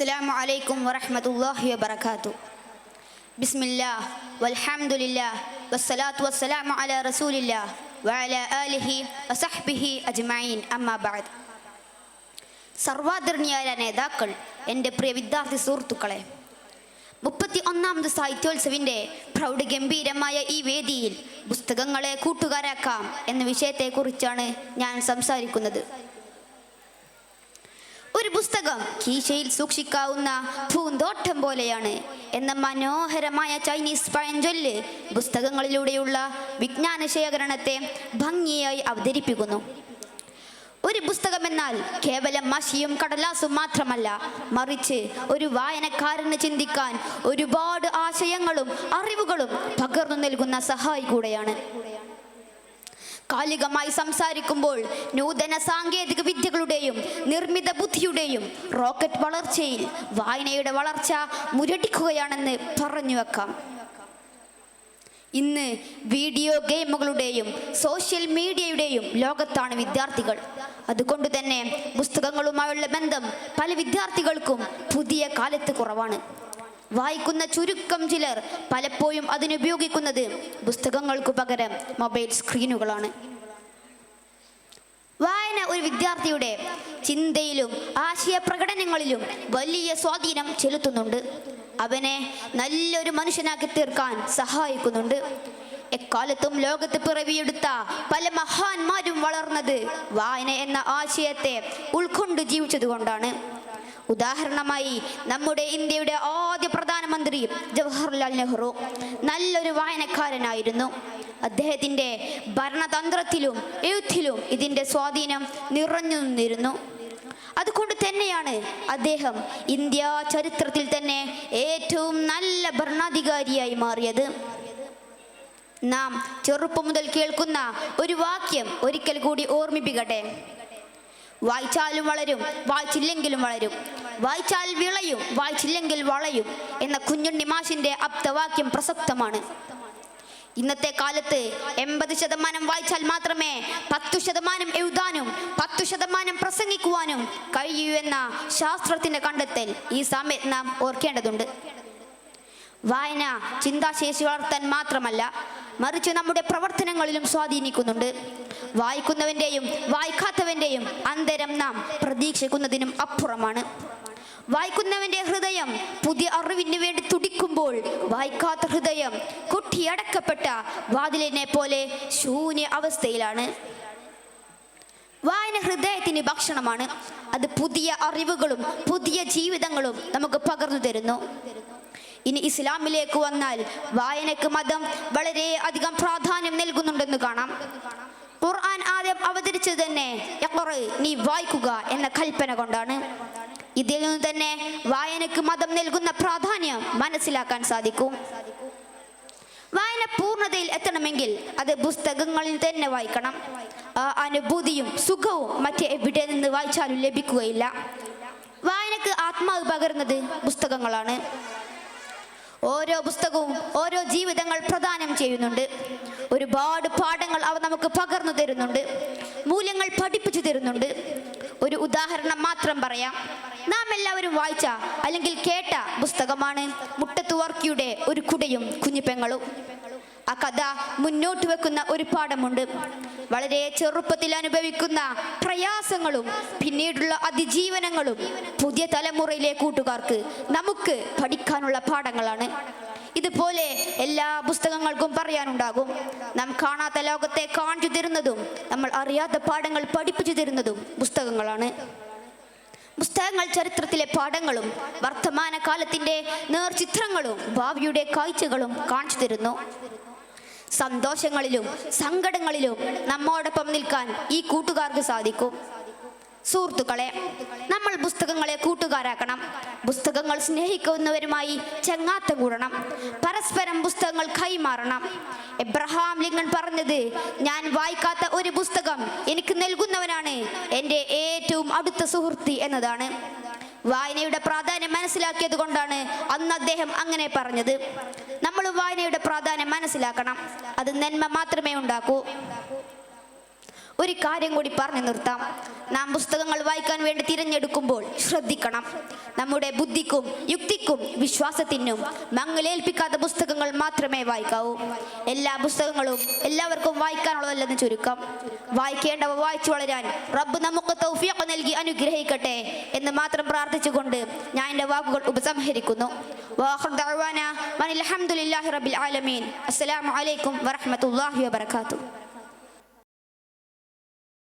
അസ്സലാമു അലൈക്കും വറഹ്മത്തുള്ളാഹി വബറകാതുഹു. ബിസ്മില്ലാഹ് വൽഹംദുലില്ലാഹ് വസ്സലാത്തു വസ്സലാമു അലാ റസൂലില്ലാഹ് വഅലാ ആലിഹി വസഹ്ബിഹി അജ്മഈൻ. അമ്മാ ബഅദ്. സർവാദരണീയരായ നേതാക്കൾ, എൻ്റെ പ്രിയ വിദ്യാർത്ഥി സുഹൃത്തുക്കളെ, 31ാമത് സാഹിത്യോത്സവിൻ്റെ പ്രൗഢഗംഭീരമായ ഈ വേദിയിൽ പുസ്തകങ്ങളെ കൂട്ടുകാരാക്കാം എന്ന വിഷയത്തെക്കുറിച്ചാണ് ഞാൻ സംസാരിക്കുന്നത്. ഒരു പുസ്തകം കീശയിൽ സൂക്ഷിക്കാവുന്ന പൂന്തോട്ടം പോലെയാണ് എന്ന മനോഹരമായ ചൈനീസ് പഴഞ്ചൊല്ല് പുസ്തകങ്ങളിലൂടെയുള്ള വിജ്ഞാന ശേഖരണത്തെ ഭംഗിയായി അവതരിപ്പിക്കുന്നു. ഒരു പുസ്തകമെന്നാൽ കേവലം മഷിയും കടലാസും മാത്രമല്ല, മറിച്ച് ഒരു വായനക്കാരന് ചിന്തിക്കാൻ ഒരുപാട് ആശയങ്ങളും അറിവുകളും പകർന്നു നൽകുന്ന സഹായി കൂടെയാണ്. കാലികമായി സംസാരിക്കുമ്പോൾ നൂതന സാങ്കേതിക വിദ്യകളുടെയും നിർമ്മിത ബുദ്ധിയുടെയും റോക്കറ്റ് വളർച്ചയിൽ വായനയുടെ വളർച്ച മുരടിക്കുകയാണെന്ന് പറഞ്ഞു വെക്കാം. ഇന്ന് വീഡിയോ ഗെയിമുകളുടെയും സോഷ്യൽ മീഡിയയുടെയും ലോകത്താണ് വിദ്യാർത്ഥികൾ. അതുകൊണ്ട് തന്നെ പുസ്തകങ്ങളുമായുള്ള ബന്ധം പല വിദ്യാർത്ഥികൾക്കും പുതിയ കാലത്ത് കുറവാണ്. വായിക്കുന്ന ചുരുക്കം ചിലർ പലപ്പോഴും അതിനുപയോഗിക്കുന്നത് പുസ്തകങ്ങൾക്കു പകരം മൊബൈൽ സ്ക്രീനുകളാണ്. വായന ഒരു വിദ്യാർത്ഥിയുടെ ചിന്തയിലും ആശയപ്രകടനങ്ങളിലും വലിയ സ്വാധീനം ചെലുത്തുന്നുണ്ട്. അവനെ നല്ലൊരു മനുഷ്യനാക്കി തീർക്കാൻ സഹായിക്കുന്നുണ്ട്. എക്കാലത്തും ലോകത്ത് പിറവിയെടുത്ത പല മഹാന്മാരും വളർന്നത് വായന എന്ന ആശയത്തെ ഉൾക്കൊണ്ട് ജീവിച്ചതുകൊണ്ടാണ്. ഉദാഹരണമായി നമ്മുടെ ഇന്ത്യയുടെ ആദ്യ പ്രധാനമന്ത്രി ജവഹർലാൽ നെഹ്റു നല്ലൊരു വായനക്കാരനായിരുന്നു. അദ്ദേഹത്തിൻ്റെ ഭരണതന്ത്രത്തിലും എഴുത്തിലും ഇതിൻ്റെ സ്വാധീനം നിറഞ്ഞു നിന്നിരുന്നു. അതുകൊണ്ട് തന്നെയാണ് അദ്ദേഹം ഇന്ത്യ ചരിത്രത്തിൽ തന്നെ ഏറ്റവും നല്ല ഭരണാധികാരിയായി മാറിയത്. നാം ചെറുപ്പം മുതൽ കേൾക്കുന്ന ഒരു വാക്യം ഒരിക്കൽ കൂടി ഓർമ്മിപ്പിക്കട്ടെ: വായിച്ചാലും വളരും, വായിച്ചില്ലെങ്കിലും വളരും, വായിച്ചാൽ വിളയും, വായിച്ചില്ലെങ്കിൽ വളയും എന്ന കുഞ്ഞുണ്ണി മാഷിന്റെ ആപ്തവാക്യം പ്രസക്തമാണ്. ഇന്നത്തെ കാലത്ത് 80% വായിച്ചാൽ മാത്രമേ 10% എഴുതാനും 10% പ്രസംഗിക്കുവാനും കഴിയൂ എന്ന ശാസ്ത്രത്തിന്റെ കണ്ടെത്തൽ ഈ സമയത്ത് നാം ഓർക്കേണ്ടതുണ്ട്. വായന ചിന്താശേഷി വളർത്താൻ മാത്രമല്ല, മറിച്ച് നമ്മുടെ പ്രവർത്തനങ്ങളിലും സ്വാധീനിക്കുന്നുണ്ട്. വായിക്കുന്നവൻ്റെയും വായിക്കാത്തവൻ്റെയും അന്തരം നാം പ്രതീക്ഷിക്കുന്നതിനും അപ്പുറമാണ്. വായിക്കുന്നവൻ്റെ ഹൃദയം പുതിയ അറിവിന് വേണ്ടി തുടിക്കുമ്പോൾ, വായിക്കാത്ത ഹൃദയം കൊട്ടിയടക്കപ്പെട്ട വാതിലിനെ പോലെ ശൂന്യ അവസ്ഥയിലാണ്. വായന ഹൃദയത്തിന് ഭക്ഷണമാണ്. അത് പുതിയ അറിവുകളും പുതിയ ജീവിതങ്ങളും നമുക്ക് പകർന്നു തരുന്നു. ഇനി ഇസ്ലാമിലേക്ക് വന്നാൽ വായനക്ക് മതം വളരെ അധികം പ്രാധാന്യം നൽകുന്നുണ്ടെന്ന് കാണാം. ഖുർആൻ ആദ്യം അവതരിച്ചത് തന്നെ നീ വായിക്കുക എന്ന കൽപ്പന കൊണ്ടാണ്. ഇതിൽ നിന്ന് തന്നെ വായനക്ക് മതം നൽകുന്ന പ്രാധാന്യം മനസ്സിലാക്കാൻ സാധിക്കും. വായന പൂർണ്ണതയിൽ എത്തണമെങ്കിൽ അത് പുസ്തകങ്ങളിൽ തന്നെ വായിക്കണം. ആ അനുഭൂതിയും സുഖവും മറ്റെവിടെ നിന്ന് വായിച്ചാലും ലഭിക്കുകയില്ല. വായനക്ക് ആത്മാവ് പകരുന്നത് പുസ്തകങ്ങളാണ്. ഓരോ പുസ്തകവും ഓരോ ജീവിതങ്ങൾ പ്രദാനം ചെയ്യുന്നുണ്ട്. ഒരുപാട് പാഠങ്ങൾ അവ നമുക്ക് പകർന്നു തരുന്നുണ്ട്, മൂല്യങ്ങൾ പഠിപ്പിച്ചു തരുന്നുണ്ട്. ഒരു ഉദാഹരണം മാത്രം പറയാം. നാം എല്ലാവരും വായിച്ച അല്ലെങ്കിൽ കേട്ട പുസ്തകമാണ് മുട്ടത്തു വർക്കിയുടെ ഒരു കുടയും കുഞ്ഞിപ്പെങ്ങളും. ആ കഥ മുന്നോട്ട് വെക്കുന്ന ഒരു പാഠമുണ്ട്. വളരെ ചെറുപ്പത്തിൽ അനുഭവിക്കുന്ന പ്രയാസങ്ങളും പിന്നീടുള്ള അതിജീവനങ്ങളും പുതിയ തലമുറയിലെ കൂട്ടുകാർക്ക് നമുക്ക് പഠിക്കാനുള്ള പാഠങ്ങളാണ്. ഇതുപോലെ എല്ലാ പുസ്തകങ്ങൾക്കും പറയാനുണ്ടാകും. നാം കാണാത്ത ലോകത്തെ കാണിച്ചു തരുന്നതും നമ്മൾ അറിയാത്ത പാഠങ്ങൾ പഠിപ്പിച്ചു തരുന്നതും പുസ്തകങ്ങളാണ്. പുസ്തകങ്ങൾ ചരിത്രത്തിലെ പാഠങ്ങളും വർത്തമാന കാലത്തിൻ്റെ നേർചിത്രങ്ങളും ഭാവിയുടെ കാഴ്ചകളും കാണിച്ചു തരുന്നു. സന്തോഷങ്ങളിലും സങ്കടങ്ങളിലും നമ്മോടൊപ്പം നിൽക്കാൻ ഈ കൂട്ടുകാർക്ക് സാധിക്കും. സുഹൃത്തുക്കളെ, നമ്മൾ പുസ്തകങ്ങളെ കൂട്ടുകാരാക്കണം. പുസ്തകങ്ങൾ സ്നേഹിക്കുന്നവരുമായി ചങ്ങാത്തം കൂടണം. പരസ്പരം പുസ്തകങ്ങൾ കൈമാറണം. എബ്രഹാം ലിങ്കൺ പറഞ്ഞത്, ഞാൻ വായിക്കാത്ത ഒരു പുസ്തകം എനിക്ക് നൽകുന്നവനാണ് എൻ്റെ ഏറ്റവും അടുത്ത സുഹൃത്ത് എന്നതാണ്. വായനയുടെ പ്രാധാന്യം മനസ്സിലാക്കിയത് കൊണ്ടാണ് അന്ന് അദ്ദേഹം അങ്ങനെ പറഞ്ഞത്. നമ്മൾ വായനയുടെ പ്രാധാന്യം മനസ്സിലാക്കണം. അത് നന്മ മാത്രമേ ഉണ്ടാക്കൂ. ഒരു കാര്യം കൂടി പറഞ്ഞു നിർത്താം. നാം പുസ്തകങ്ങൾ വായിക്കാൻ വേണ്ടി തിരഞ്ഞെടുക്കുമ്പോൾ ശ്രദ്ധിക്കണം. നമ്മുടെ ബുദ്ധിക്കും യുക്തിക്കും വിശ്വാസത്തിനും മങ്ങലേൽപ്പിക്കാത്ത പുസ്തകങ്ങൾ മാത്രമേ വായിക്കാവൂ. എല്ലാ പുസ്തകങ്ങളും എല്ലാവർക്കും വായിക്കാനുള്ളതല്ലെന്ന് ചുരുക്കം. വായിക്കേണ്ടവ വായിച്ചു വളരാൻ റബ്ബ് നമുക്ക് തൗഫീഖ് നൽകി അനുഗ്രഹിക്കട്ടെ എന്ന് മാത്രം പ്രാർത്ഥിച്ചുകൊണ്ട് ഞാൻ എൻ്റെ വാക്കുകൾ ഉപസംഹരിക്കുന്നു. വആഖിറു ദഅ്വാനാ അൽഹംദുലില്ലാഹി റബ്ബിൽ ആലമീൻ. അസ്സലാമു അലൈക്കും വറഹ്മത്തുള്ളാഹി വബറകാതുഹു.